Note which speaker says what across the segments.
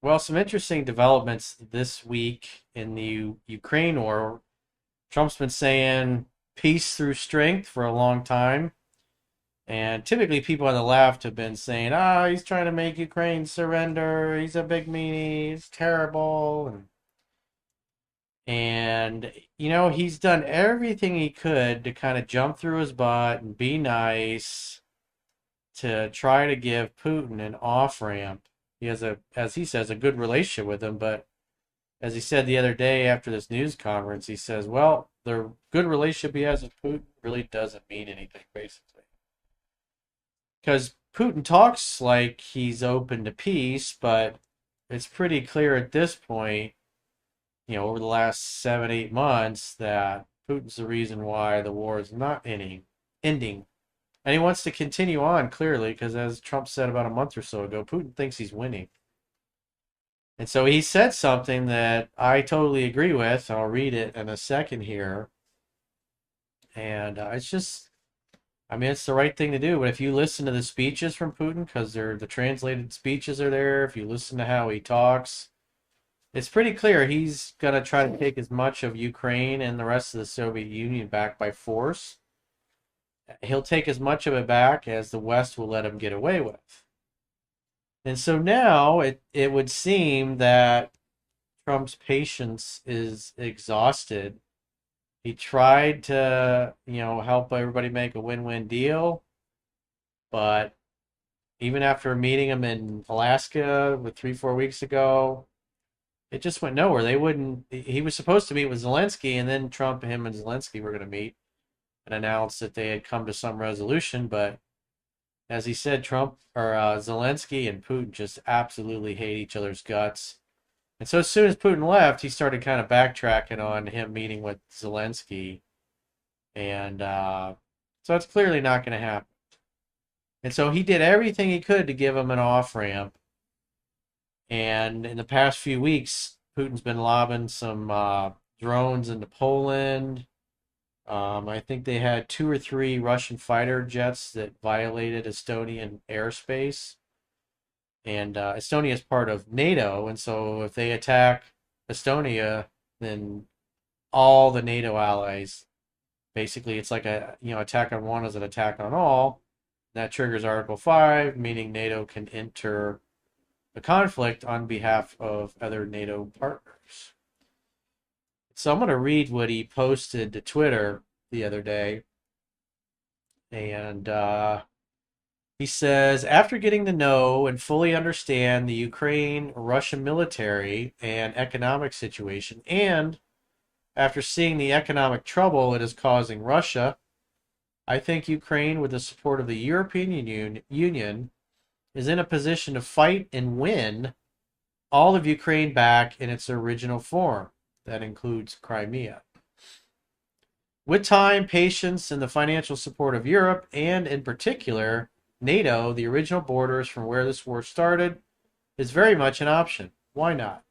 Speaker 1: Well, some interesting developments this week in the Ukraine war. Trump's been saying peace through strength for a long time. And typically, people on the left have been saying, he's trying to make Ukraine surrender. He's a big meanie. He's terrible. And he's done everything he could to kind of jump through his butt and be nice to try to give Putin an off ramp. He has as he says, a good relationship with him, but as he said the other day after this news conference, he says, well, the good relationship he has with Putin really doesn't mean anything, basically. Because Putin talks like he's open to peace, but it's pretty clear at this point, over the last 7, 8 months, that Putin's the reason why the war is not ending. And he wants to continue on, clearly, because as Trump said about a month or so ago, Putin thinks he's winning. And so he said something that I totally agree with. I'll read it in a second here. And it's the right thing to do. But if you listen to the speeches from Putin, because the translated speeches are there, if you listen to how he talks, it's pretty clear he's going to try to take as much of Ukraine and the rest of the Soviet Union back by force. He'll take as much of it back as the West will let him get away with. And so now it would seem that Trump's patience is exhausted. He tried to, help everybody make a win-win deal, but even after meeting him in Alaska with 3, 4 weeks ago, it just went nowhere. They wouldn't. He was supposed to meet with Zelensky, and then Trump, him, and Zelensky were going to meet and announce that they had come to some resolution. But as he said, Trump or Zelensky and Putin just absolutely hate each other's guts. And so as soon as Putin left, he started kind of backtracking on him meeting with Zelensky. And so it's clearly not going to happen. And so he did everything he could to give him an off ramp. And in the past few weeks, Putin's been lobbing some drones into Poland. I think they had 2 or 3 Russian fighter jets that violated Estonian airspace. And Estonia is part of NATO, and so if they attack Estonia, then all the NATO allies, basically, it's like a attack on one is an attack on all. That triggers Article 5, meaning NATO can enter the conflict on behalf of other NATO partners. So I'm going to read what he posted to Twitter the other day, and he says, after getting to know and fully understand the Ukraine-Russian military and economic situation, and after seeing the economic trouble it is causing Russia, I think Ukraine, with the support of the European Union, is in a position to fight and win all of Ukraine back in its original form. That includes Crimea. With time, patience, and the financial support of Europe, and in particular, NATO, the original borders from where this war started, is very much an option. Why not?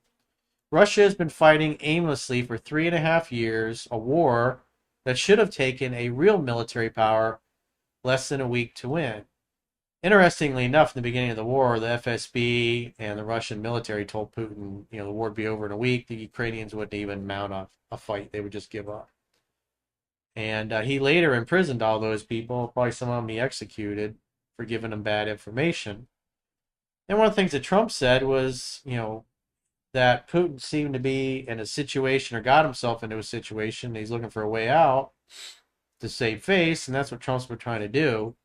Speaker 1: Russia has been fighting aimlessly for 3.5 years, a war that should have taken a real military power less than a week to win. Interestingly enough, in the beginning of the war, the FSB and the Russian military told Putin, the war would be over in a week. The Ukrainians wouldn't even mount a fight. They would just give up. And he later imprisoned all those people, probably some of them he executed, for giving them bad information. And one of the things that Trump said was, that Putin seemed to be in a situation or got himself into a situation. He's looking for a way out to save face, and that's what Trump's been trying to do.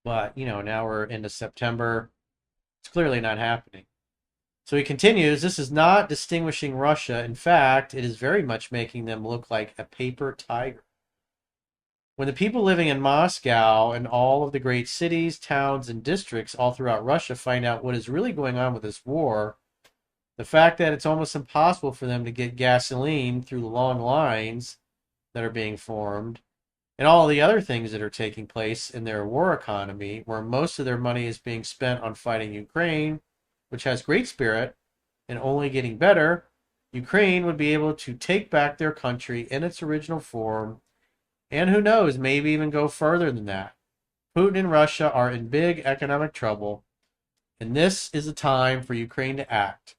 Speaker 1: But, now we're into September. It's clearly not happening. So he continues, this is not distinguishing Russia. In fact, it is very much making them look like a paper tiger. When the people living in Moscow and all of the great cities, towns, and districts all throughout Russia find out what is really going on with this war, the fact that it's almost impossible for them to get gasoline through the long lines that are being formed, and all the other things that are taking place in their war economy, where most of their money is being spent on fighting Ukraine, which has great spirit and only getting better, Ukraine would be able to take back their country in its original form, and who knows, maybe even go further than that. Putin and Russia are in big economic trouble, And this is a time for Ukraine to act.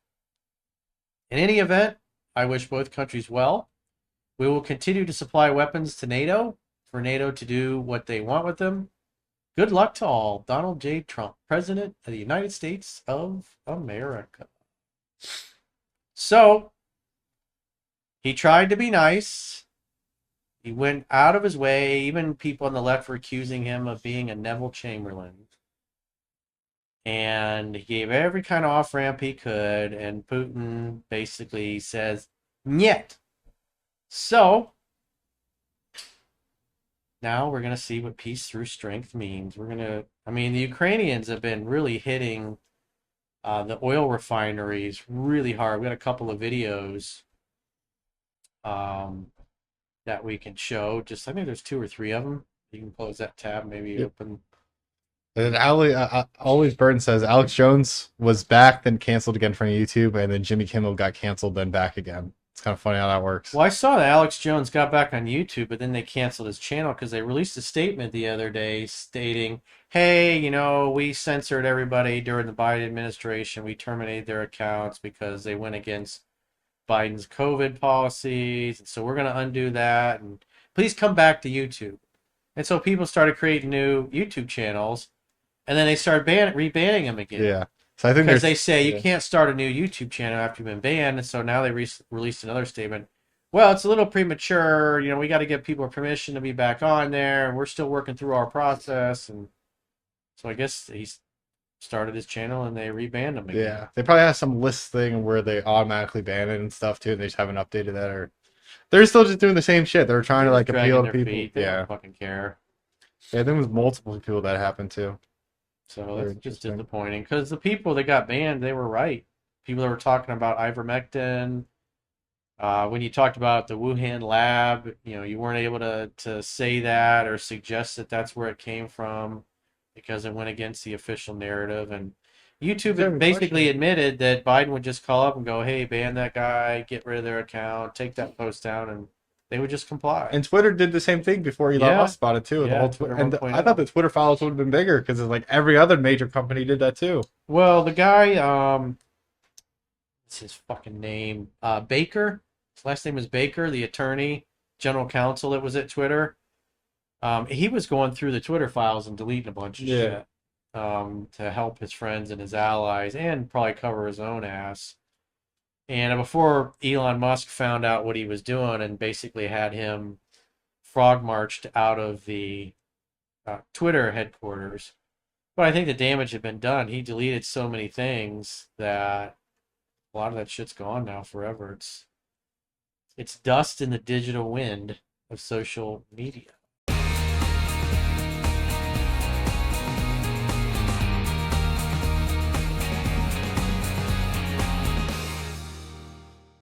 Speaker 1: In any event, I wish both countries well. We will continue to supply weapons to NATO for NATO to do what they want with them. Good luck to all. Donald J. Trump, President of the United States of America. So, he tried to be nice. He went out of his way. Even people on the left were accusing him of being a Neville Chamberlain. And he gave every kind of off ramp he could. And Putin basically says, "Niet." So, now we're going to see what peace through strength means. The Ukrainians have been really hitting the oil refineries really hard. We got a couple of videos that we can show. I think there's 2 or 3 of them. You can close that tab, maybe
Speaker 2: Yep.
Speaker 1: open.
Speaker 2: And Always Burton says Alex Jones was back, then canceled again from YouTube, and then Jimmy Kimmel got canceled, then back again. It's kind of funny how that works.
Speaker 1: Well, I saw that Alex Jones got back on YouTube, but then they canceled his channel because they released a statement the other day stating, hey, we censored everybody during the Biden administration. We terminated their accounts because they went against Biden's COVID policies. And so we're going to undo that. And please come back to YouTube. And so people started creating new YouTube channels. And then they started rebanning them again.
Speaker 2: Yeah. So I think
Speaker 1: because they say you can't start a new YouTube channel after you've been banned, and so now they released another statement. Well, it's a little premature. We got to give people permission to be back on there, and we're still working through our process. And so I guess he started his channel, and they rebanned him again.
Speaker 2: Yeah, they probably have some list thing where they automatically ban it and stuff too. And they just haven't updated that, or they're still just doing the same shit. They're trying to appeal to people.
Speaker 1: They don't fucking care.
Speaker 2: Yeah, I think it was multiple people that happened too.
Speaker 1: So that's just disappointing because the people that got banned, they were right. People that were talking about ivermectin. When you talked about the Wuhan lab, you weren't able to say that or suggest that that's where it came from because it went against the official narrative. And YouTube basically admitted that Biden would just call up and go, hey, ban that guy, get rid of their account, take that post down, and they would just comply.
Speaker 2: And Twitter did the same thing before Elon Musk bought it too.
Speaker 1: Yeah,
Speaker 2: the whole Twitter. And I thought the Twitter files would have been bigger because every other major company did that too.
Speaker 1: Well, the guy, what's his fucking name? Baker. His last name is Baker, the attorney general counsel that was at Twitter. He was going through the Twitter files and deleting a bunch of shit to help his friends and his allies and probably cover his own ass. And before Elon Musk found out what he was doing and basically had him frog marched out of the Twitter headquarters. But I think the damage had been done. He deleted so many things that a lot of that shit's gone now forever. It's dust in the digital wind of social media.